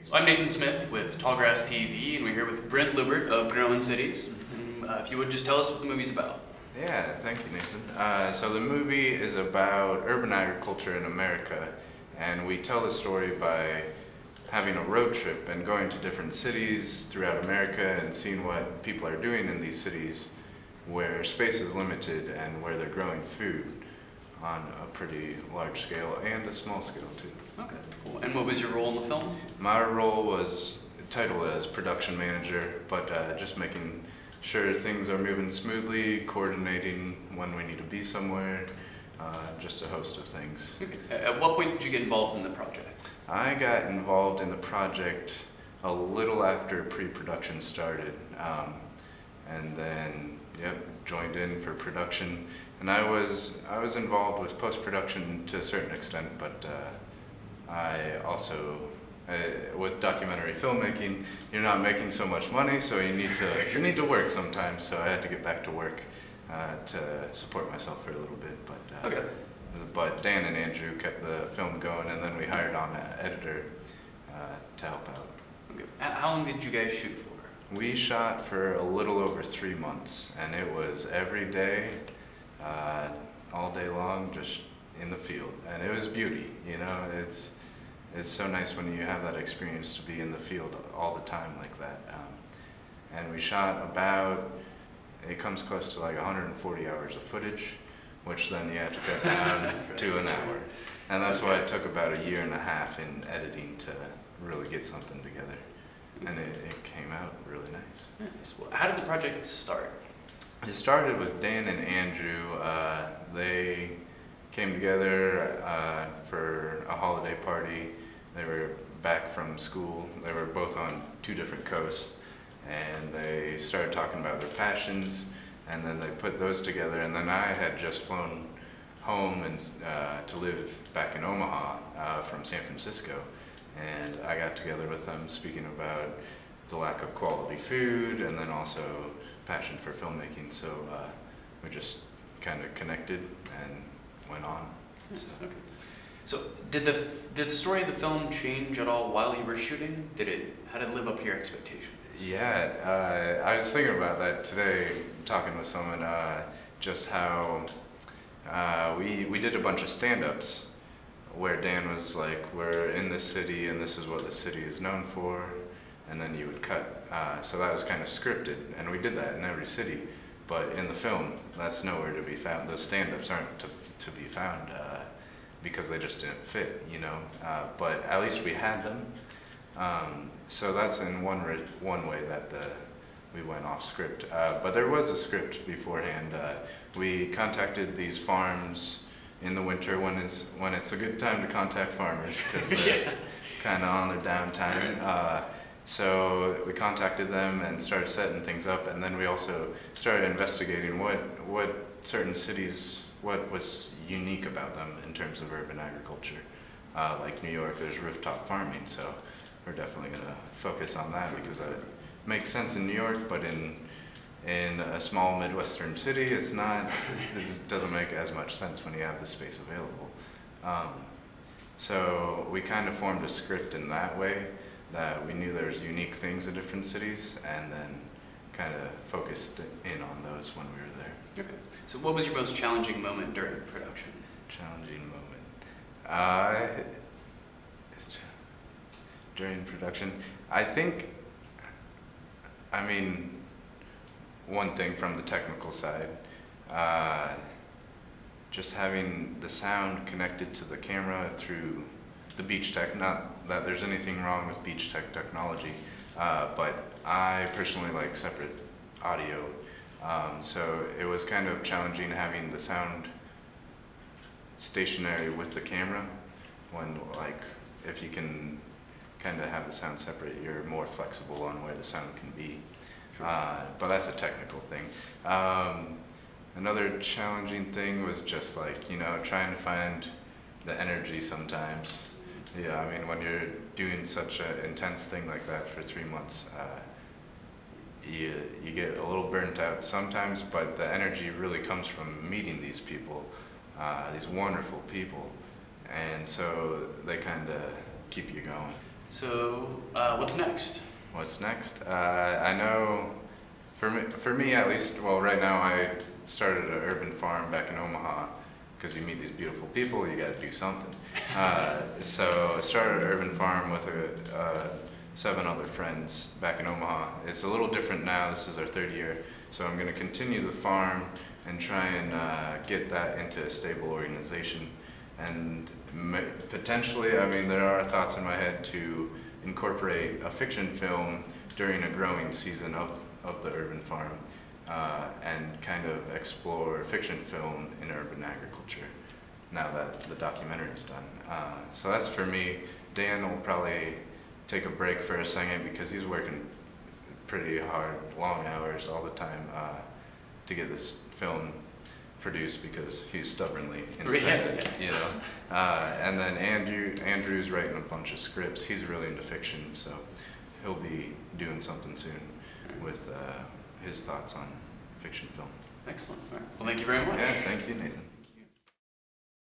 So I'm Nathan Smith with Tallgrass TV, and we're here with Brent Lubbert of Growing Cities. If you would just tell us what the movie's about. Yeah, thank you, Nathan. So the movie is about urban agriculture in America, and we tell the story by having a road trip and going to different cities throughout America and seeing what people are doing in these cities where space is limited and where they're growing food on a pretty large scale and a small scale too. Okay, cool. And what was your role in the film? My role was titled as production manager, but just making sure things are moving smoothly, coordinating when we need to be somewhere, just a host of things. Okay. At what point did you get involved in the project? I got involved in the project a little after pre-production started, and then joined in for production. And I was involved with post-production to a certain extent, but I also with documentary filmmaking, you're not making so much money, so you need to work sometimes. So I had to get back to work to support myself for a little bit. But Dan and Andrew kept the film going, and then we hired on an editor to help out. Okay. How long did you guys shoot for? We shot for a little over 3 months, and it was every day, all day long, just in the field, and it was beauty. You know, it's so nice when you have that experience to be in the field all the time like that. And we shot about, it comes close to like 140 hours of footage, which then you have to cut down to an hour. And that's why it took about 1.5 years in editing to really get something together. And it came out really nice. Nice. Well, how did the project start? It started with Dan and Andrew. They came together for a holiday party. They were back from school. They were both on 2 different coasts, and they started talking about their passions, and then they put those together. And then I had just flown home and to live back in Omaha from San Francisco, and I got together with them speaking about the lack of quality food and then also passion for filmmaking. So we just kind of connected and went on. Yes. Okay. So did the story of the film change at all while you were shooting? How did it live up to your expectations? Yeah, I was thinking about that today, talking with someone, just how we did a bunch of stand-ups where Dan was like, we're in this city and this is what the city is known for, and then you would cut. So that was kind of scripted, and we did that in every city. But in the film, that's nowhere to be found. Those stand-ups aren't to be found because they just didn't fit, you know. But at least we had them. So that's in one way that we went off script. But there was a script beforehand. We contacted these farms in the winter when it's a good time to contact farmers because they're kind of on their downtime. So we contacted them and started setting things up, and then we also started investigating what certain cities, what was unique about them in terms of urban agriculture. Like New York, there's rooftop farming, so we're definitely going to focus on that because that makes sense in New York, but in a small Midwestern city, it doesn't make as much sense when you have the space available. So we kind of formed a script in that way, that we knew there was unique things in different cities, and then kind of focused in on those when we were there. Okay. So what was your most challenging moment during production? Challenging moment. During production, I think, one thing from the technical side, just having the sound connected to the camera through the beach tech, not that there's anything wrong with beach tech technology, but I personally like separate audio. So it was kind of challenging having the sound stationary with the camera when, like, if you can kind of have the sound separate, you're more flexible on where the sound can be. But that's a technical thing. Another challenging thing was just like, trying to find the energy sometimes. Yeah, when you're doing such an intense thing like that for 3 months, you get a little burnt out sometimes, but the energy really comes from meeting these people, these wonderful people, and so they kind of keep you going. So, what's next? What's next? I know, for me at least, well, right now I started an urban farm back in Omaha, because you meet these beautiful people, you got to do something. So I started an urban farm with 7 other friends back in Omaha. It's a little different now. This is our 3rd year, so I'm going to continue the farm and try and get that into a stable organization. And potentially, I mean, there are thoughts in my head to incorporate a fiction film during a growing season of the urban farm, and kind of explore fiction film in urban agriculture now that the documentary is done. So that's for me. Dan will probably take a break for a second because he's working pretty hard, long hours all the time to get this film produced because he's stubbornly independent, you know. And then Andrew's writing a bunch of scripts. He's really into fiction, so he'll be doing something soon with his thoughts on fiction film. Excellent. All right. Well, thank you very much. Yeah, thank you, Nathan.